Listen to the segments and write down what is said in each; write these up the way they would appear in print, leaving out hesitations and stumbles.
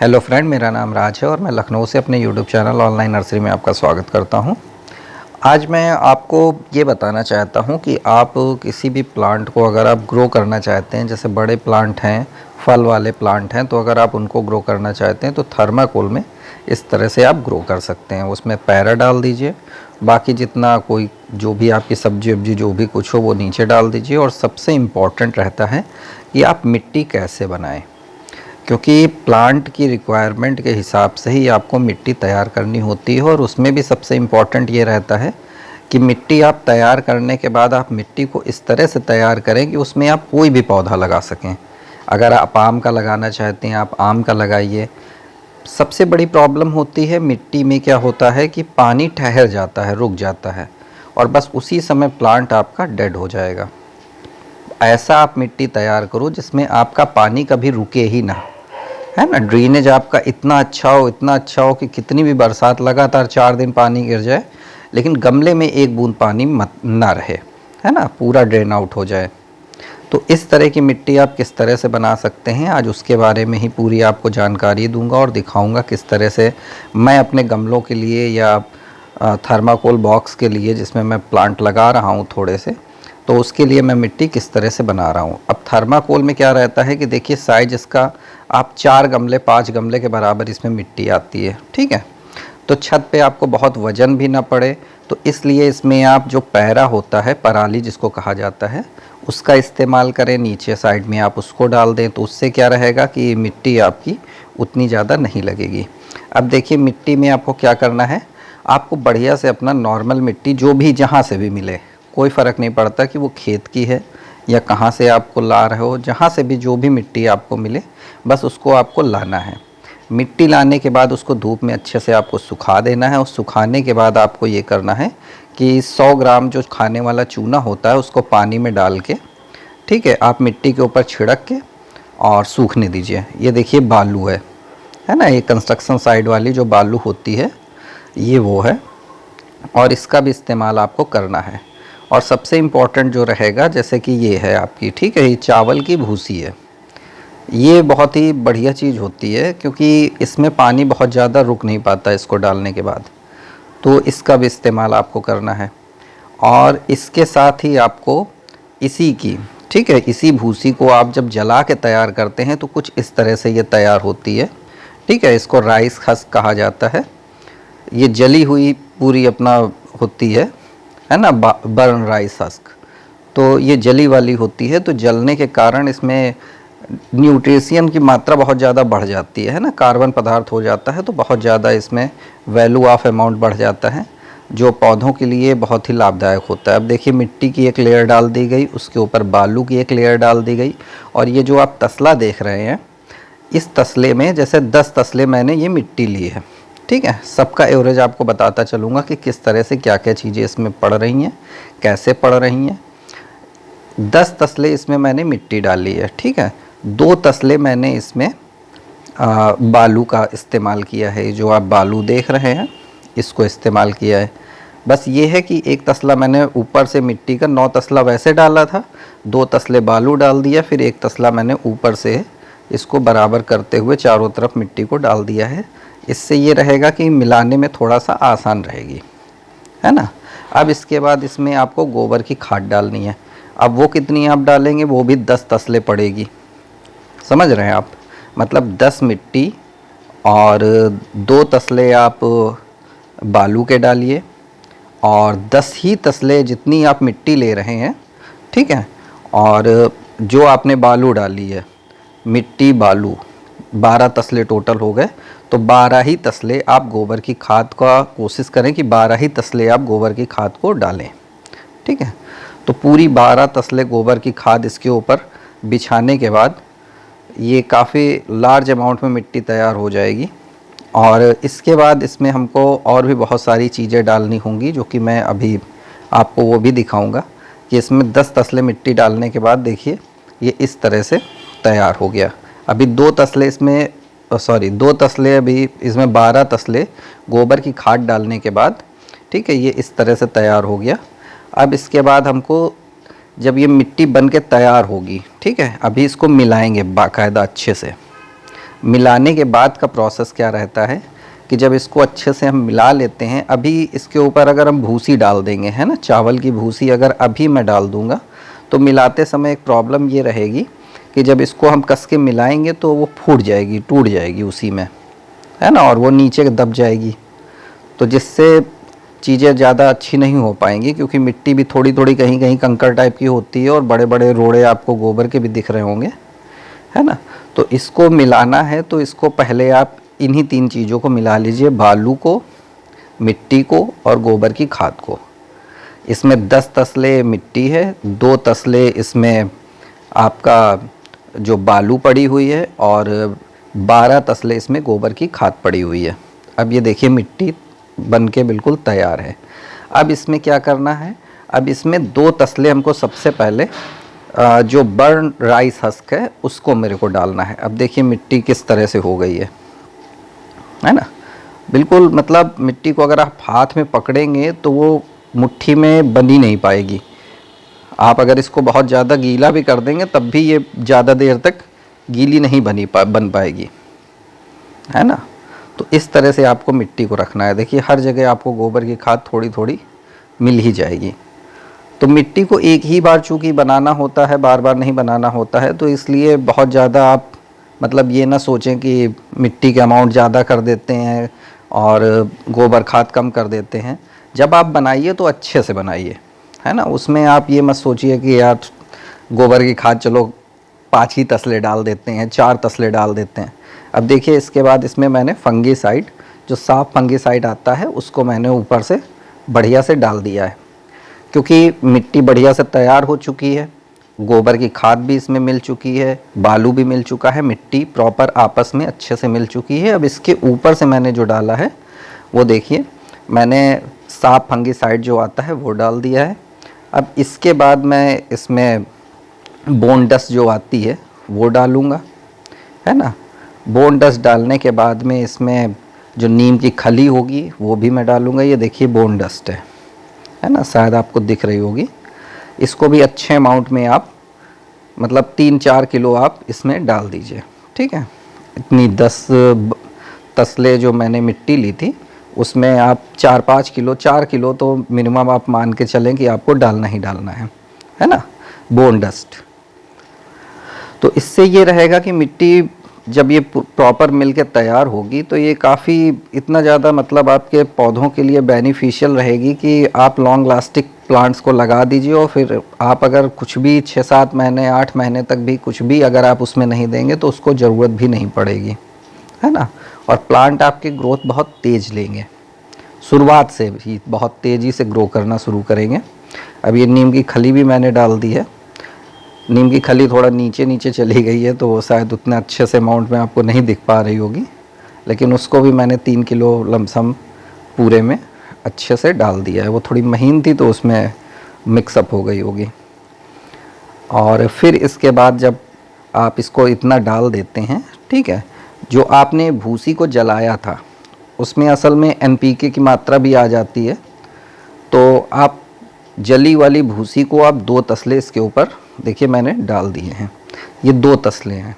Hello friend, मेरा नाम राज है और मैं लखनऊ से अपने यूट्यूब चैनल ऑनलाइन नर्सरी में आपका स्वागत करता हूं। आज मैं आपको ये बताना चाहता हूं कि आप किसी भी प्लांट को अगर आप ग्रो करना चाहते हैं, जैसे बड़े प्लांट हैं, फल वाले प्लांट हैं, तो अगर आप उनको ग्रो करना चाहते हैं तो थर्माकोल में इस तरह से आप ग्रो कर सकते हैं। उसमें पैरा डाल दीजिए, बाकी जितना कोई जो भी आपकी सब्जी वब्जी जो भी कुछ हो वो नीचे डाल दीजिए। और सबसे इम्पॉर्टेंट रहता है कि आप मिट्टी कैसे बनाएं, क्योंकि प्लांट की रिक्वायरमेंट के हिसाब से ही आपको मिट्टी तैयार करनी होती है। और उसमें भी सबसे इम्पॉर्टेंट ये रहता है कि मिट्टी आप तैयार करने के बाद आप मिट्टी को इस तरह से तैयार करें कि उसमें आप कोई भी पौधा लगा सकें। अगर आप आम का लगाना चाहते हैं आप आम का लगाइए। सबसे बड़ी प्रॉब्लम होती है मिट्टी में, क्या होता है कि पानी ठहर जाता है, रुक जाता है और बस उसी समय प्लांट आपका डेड हो जाएगा। ऐसा आप मिट्टी तैयार करो जिसमें आपका पानी कभी रुके ही ना, है ना। ड्रेनेज आपका इतना अच्छा हो, इतना अच्छा हो कि कितनी भी बरसात लगातार 4 दिन पानी गिर जाए लेकिन गमले में एक बूंद पानी मत ना रहे, है ना, पूरा ड्रेन आउट हो जाए। तो इस तरह की मिट्टी आप किस तरह से बना सकते हैं, आज उसके बारे में ही पूरी आपको जानकारी दूंगा और दिखाऊंगा किस तरह से मैं अपने गमलों के लिए या थर्माकोल बॉक्स के लिए जिसमें मैं प्लांट लगा रहा हूँ थोड़े से, तो उसके लिए मैं मिट्टी किस तरह से बना रहा हूँ। अब थर्माकोल में क्या रहता है कि देखिए साइज इसका आप 4 गमले 5 गमले के बराबर इसमें मिट्टी आती है, ठीक है। तो छत पे आपको बहुत वजन भी ना पड़े, तो इसलिए इसमें आप जो पैरा होता है, पराली जिसको कहा जाता है, उसका इस्तेमाल करें। नीचे साइड में आप उसको डाल दें तो उससे क्या रहेगा कि मिट्टी आपकी उतनी ज़्यादा नहीं लगेगी। अब देखिए मिट्टी में आपको क्या करना है, आपको बढ़िया से अपना नॉर्मल मिट्टी जो भी जहाँ से भी मिले, कोई फ़र्क नहीं पड़ता कि वो खेत की है या कहाँ से आपको ला रहे हो, जहाँ से भी जो भी मिट्टी आपको मिले बस उसको आपको लाना है। मिट्टी लाने के बाद उसको धूप में अच्छे से आपको सुखा देना है और सुखाने के बाद आपको ये करना है कि 100 ग्राम जो खाने वाला चूना होता है उसको पानी में डाल के, ठीक है, आप मिट्टी के ऊपर छिड़क के और सूखने दीजिए। ये देखिए बालू है ना, ये कंस्ट्रक्शन साइड वाली जो बालू होती है ये वो है और इसका भी इस्तेमाल आपको करना है। और सबसे इम्पॉर्टेंट जो रहेगा, जैसे कि ये है आपकी, ठीक है, ये चावल की भूसी है। ये बहुत ही बढ़िया चीज़ होती है क्योंकि इसमें पानी बहुत ज़्यादा रुक नहीं पाता इसको डालने के बाद, तो इसका भी इस्तेमाल आपको करना है। और इसके साथ ही आपको इसी की, ठीक है, इसी भूसी को आप जब जला के तैयार करते हैं तो कुछ इस तरह से ये तैयार होती है, ठीक है। इसको राइस हस्क कहा जाता है। ये जली हुई पूरी अपना होती है ना, बर्न राइस हस्क। तो ये जली वाली होती है, तो जलने के कारण इसमें न्यूट्रिशन की मात्रा बहुत ज़्यादा बढ़ जाती है ना, कार्बन पदार्थ हो जाता है, तो बहुत ज़्यादा इसमें वैल्यू ऑफ अमाउंट बढ़ जाता है जो पौधों के लिए बहुत ही लाभदायक होता है। अब देखिए मिट्टी की एक लेयर डाल दी गई, उसके ऊपर बालू की एक लेयर डाल दी गई और ये जो आप तसला देख रहे हैं, इस तसले में जैसे 10 तसले मैंने ये मिट्टी ली है, ठीक है। सबका एवरेज आपको बताता चलूँगा कि किस तरह से क्या क्या चीज़ें इसमें पड़ रही हैं, कैसे पड़ रही हैं। 10 तसले इसमें मैंने मिट्टी डाली है, ठीक है। 2 तसले मैंने इसमें बालू का इस्तेमाल किया है, जो आप बालू देख रहे हैं इसको इस्तेमाल किया है। बस ये है कि एक तसला मैंने ऊपर से मिट्टी का, 9 तसला वैसे डाला था, 2 तसले बालू डाल दिया, फिर एक तसला मैंने ऊपर से इसको बराबर करते हुए चारों तरफ मिट्टी को डाल दिया है। इससे ये रहेगा कि मिलाने में थोड़ा सा आसान रहेगी, है ना। अब इसके बाद इसमें आपको गोबर की खाद डालनी है। अब वो कितनी आप डालेंगे, वो भी 10 तसले पड़ेगी, समझ रहे हैं आप। मतलब 10 मिट्टी और 2 तसले आप बालू के डालिए और 10 ही तसले जितनी आप मिट्टी ले रहे हैं, ठीक है। और जो आपने बालू डाली है, मिट्टी बालू 12 तसले टोटल हो गए, तो 12 ही तसले आप गोबर की खाद का कोशिश करें कि 12 ही तसले आप गोबर की खाद को डालें, ठीक है। तो पूरी 12 तसले गोबर की खाद इसके ऊपर बिछाने के बाद ये काफ़ी लार्ज अमाउंट में मिट्टी तैयार हो जाएगी। और इसके बाद इसमें हमको और भी बहुत सारी चीज़ें डालनी होंगी, जो कि मैं अभी आपको वो भी दिखाऊंगा। कि इसमें 10 तसले मिट्टी डालने के बाद देखिए ये इस तरह से तैयार हो गया। अभी 2 तसले इसमें 2 तसले, अभी इसमें 12 तसले गोबर की खाद डालने के बाद, ठीक है, ये इस तरह से तैयार हो गया। अब इसके बाद हमको, जब ये मिट्टी बन के तैयार होगी, ठीक है, अभी इसको मिलाएंगे बाकायदा अच्छे से। मिलाने के बाद का प्रोसेस क्या रहता है कि जब इसको अच्छे से हम मिला लेते हैं, अभी इसके ऊपर अगर हम भूसी डाल देंगे, है ना, चावल की भूसी अगर अभी मैं डाल दूंगा तो मिलाते समय एक प्रॉब्लम ये रहेगी कि जब इसको हम कस के मिलाएंगे तो वो फूट जाएगी, टूट जाएगी उसी में, है ना, और वो नीचे दब जाएगी, तो जिससे चीज़ें ज़्यादा अच्छी नहीं हो पाएंगी, क्योंकि मिट्टी भी थोड़ी थोड़ी कहीं कहीं कंकर टाइप की होती है और बड़े बड़े रोड़े आपको गोबर के भी दिख रहे होंगे, है ना। तो इसको मिलाना है तो इसको पहले आप इन्हीं 3 चीज़ों को मिला लीजिए, बालू को, मिट्टी को और गोबर की खाद को। इसमें 10 तसले मिट्टी है, 2 तसले इसमें आपका जो बालू पड़ी हुई है और 12 तसले इसमें गोबर की खाद पड़ी हुई है। अब ये देखिए मिट्टी बन के बिल्कुल तैयार है। अब इसमें क्या करना है, अब इसमें 2 तसले हमको सबसे पहले जो बर्न राइस हस्क है उसको मेरे को डालना है। अब देखिए मिट्टी किस तरह से हो गई है ना, बिल्कुल, मतलब मिट्टी को अगर आप हाथ में पकड़ेंगे तो वो मुट्ठी में बन ही नहीं पाएगी। आप अगर इसको बहुत ज़्यादा गीला भी कर देंगे तब भी ये ज़्यादा देर तक गीली नहीं बन पाएगी, है ना। तो इस तरह से आपको मिट्टी को रखना है। देखिए हर जगह आपको गोबर की खाद थोड़ी थोड़ी मिल ही जाएगी। तो मिट्टी को एक ही बार चूँकि बनाना होता है, बार बार नहीं बनाना होता है, तो इसलिए बहुत ज़्यादा आप मतलब ये ना सोचें कि मिट्टी का अमाउंट ज़्यादा कर देते हैं और गोबर खाद कम कर देते हैं। जब आप बनाइए तो अच्छे से बनाइए, है ना। उसमें आप ये मत सोचिए कि यार गोबर की खाद चलो 5 ही तसले डाल देते हैं, 4 तसले डाल देते हैं। अब देखिए इसके बाद इसमें मैंने फंगीसाइड, जो साफ फंगीसाइड आता है, उसको मैंने ऊपर से बढ़िया से डाल दिया है, क्योंकि मिट्टी बढ़िया से तैयार हो चुकी है, गोबर की खाद भी इसमें मिल चुकी है, बालू भी मिल चुका है, मिट्टी प्रॉपर आपस में अच्छे से मिल चुकी है। अब इसके ऊपर से मैंने जो डाला है वो देखिए मैंने साफ फंगीसाइड जो आता है वो डाल दिया है। अब इसके बाद मैं इसमें बोन डस्ट जो आती है वो डालूँगा, है ना। बोन डस्ट डालने के बाद में इसमें जो नीम की खली होगी वो भी मैं डालूँगा। ये देखिए बोन डस्ट है ना, शायद आपको दिख रही होगी। इसको भी अच्छे अमाउंट में आप मतलब 3-4 किलो आप इसमें डाल दीजिए, ठीक है। इतनी 10 तसले जो मैंने मिट्टी ली थी उसमें आप 4-5 किलो, 4 किलो तो मिनिमम आप मान के चलें कि आपको डालना ही डालना है ना, बोन डस्ट। तो इससे ये रहेगा कि मिट्टी जब ये प्रॉपर मिल के तैयार होगी तो ये काफ़ी इतना ज़्यादा मतलब आपके पौधों के लिए बेनिफिशियल रहेगी कि आप लॉन्ग लास्टिक प्लांट्स को लगा दीजिए, और फिर आप अगर कुछ भी 6-7 महीने 8 महीने तक भी कुछ भी अगर आप उसमें नहीं देंगे तो उसको ज़रूरत भी नहीं पड़ेगी, है ना। और प्लांट आपके ग्रोथ बहुत तेज़ लेंगे, शुरुआत से ही बहुत तेज़ी से ग्रो करना शुरू करेंगे। अब ये नीम की खली भी मैंने डाल दी है। नीम की खली थोड़ा नीचे नीचे चली गई है तो वो शायद उतने अच्छे से अमाउंट में आपको नहीं दिख पा रही होगी, लेकिन उसको भी मैंने 3 किलो लमसम पूरे में अच्छे से डाल दिया है। वो थोड़ी महीन थी तो उसमें मिक्सअप हो गई होगी। और फिर इसके बाद जब आप इसको इतना डाल देते हैं, ठीक है, जो आपने भूसी को जलाया था उसमें असल में NPK की मात्रा भी आ जाती है, तो आप जली वाली भूसी को आप 2 तसले इसके ऊपर देखिए मैंने डाल दिए हैं। ये 2 तसले हैं,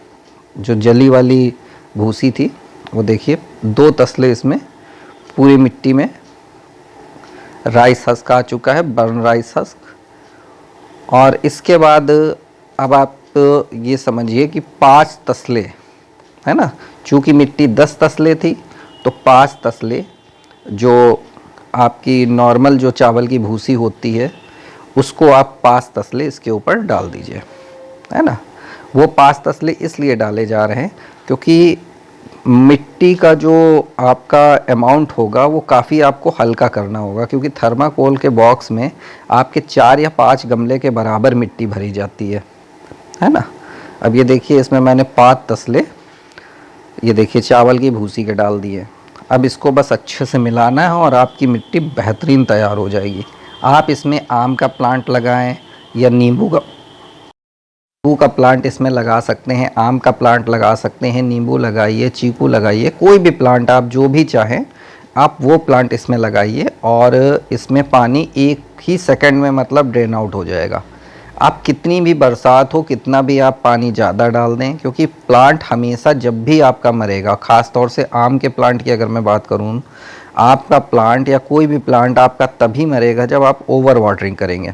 जो जली वाली भूसी थी वो देखिए 2 तसले इसमें पूरी मिट्टी में राइस हस्क आ चुका है, बर्न राइस हस्क। और इसके बाद अब आप ये समझिए कि 5 तसले, है ना, चूँकि मिट्टी 10 तसले थी तो 5 तसले जो आपकी नॉर्मल जो चावल की भूसी होती है उसको आप 5 तसले इसके ऊपर डाल दीजिए, है ना। वो 5 तसले इसलिए डाले जा रहे हैं क्योंकि मिट्टी का जो आपका अमाउंट होगा वो काफ़ी आपको हल्का करना होगा, क्योंकि थर्माकोल के बॉक्स में आपके 4 या 5 गमले के बराबर मिट्टी भरी जाती है ना। अब ये देखिए इसमें मैंने 5 तसले ये देखिए चावल की भूसी के डाल दिए। अब इसको बस अच्छे से मिलाना है और आपकी मिट्टी बेहतरीन तैयार हो जाएगी। आप इसमें आम का प्लांट लगाएं या नींबू का प्लांट इसमें लगा सकते हैं, आम का प्लांट लगा सकते हैं, नींबू लगाइए, चीकू लगाइए, कोई भी प्लांट आप जो भी चाहें आप वो प्लांट इसमें लगाइए और इसमें पानी 1 ही सेकंड में मतलब ड्रेन आउट हो जाएगा। आप कितनी भी बरसात हो, कितना भी आप पानी ज़्यादा डाल दें, क्योंकि प्लांट हमेशा जब भी आपका मरेगा, ख़ास तौर से आम के प्लांट की अगर मैं बात करूँ, आपका प्लांट या कोई भी प्लांट आपका तभी मरेगा जब आप ओवर वाटरिंग करेंगे।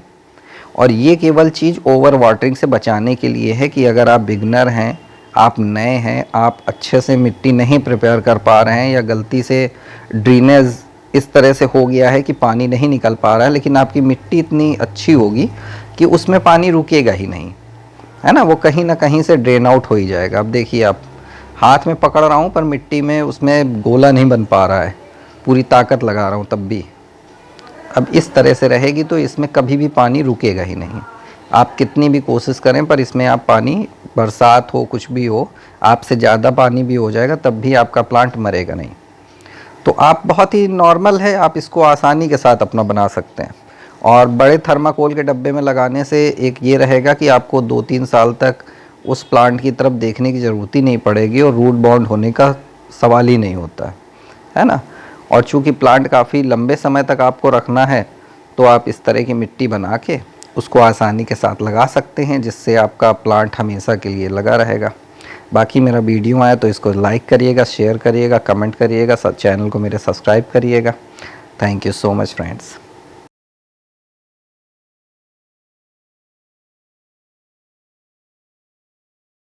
और ये केवल चीज़ ओवर वाटरिंग से बचाने के लिए है कि अगर आप बिगनर हैं, आप नए हैं, आप अच्छे से मिट्टी नहीं प्रिपेयर कर पा रहे हैं, या गलती से ड्रेनेज इस तरह से हो गया है कि पानी नहीं निकल पा रहा है, लेकिन आपकी मिट्टी इतनी अच्छी होगी कि उसमें पानी रुकेगा ही नहीं, है ना, वो कहीं ना कहीं से ड्रेन आउट हो ही जाएगा। अब देखिए, आप हाथ में पकड़ रहा हूँ पर मिट्टी में उसमें गोला नहीं बन पा रहा है, पूरी ताकत लगा रहा हूँ तब भी। अब इस तरह से रहेगी तो इसमें कभी भी पानी रुकेगा ही नहीं, आप कितनी भी कोशिश करें, पर इसमें आप पानी, बरसात हो कुछ भी हो, आपसे ज़्यादा पानी भी हो जाएगा तब भी आपका प्लांट मरेगा नहीं। तो आप बहुत ही नॉर्मल है, आप इसको आसानी के साथ अपना बना सकते हैं। और बड़े थर्माकोल के डब्बे में लगाने से एक ये रहेगा कि आपको 2-3 साल तक उस प्लांट की तरफ देखने की ज़रूरत ही नहीं पड़ेगी, और रूट बाउंड होने का सवाल ही नहीं होता है ना। और चूँकि प्लांट काफ़ी लंबे समय तक आपको रखना है, तो आप इस तरह की मिट्टी बना के उसको आसानी के साथ लगा सकते हैं, जिससे आपका प्लांट हमेशा के लिए लगा रहेगा। बाकी मेरा वीडियो आया तो इसको लाइक करिएगा, शेयर करिएगा, कमेंट करिएगा, चैनल को मेरे सब्सक्राइब करिएगा। Thank you so much friends.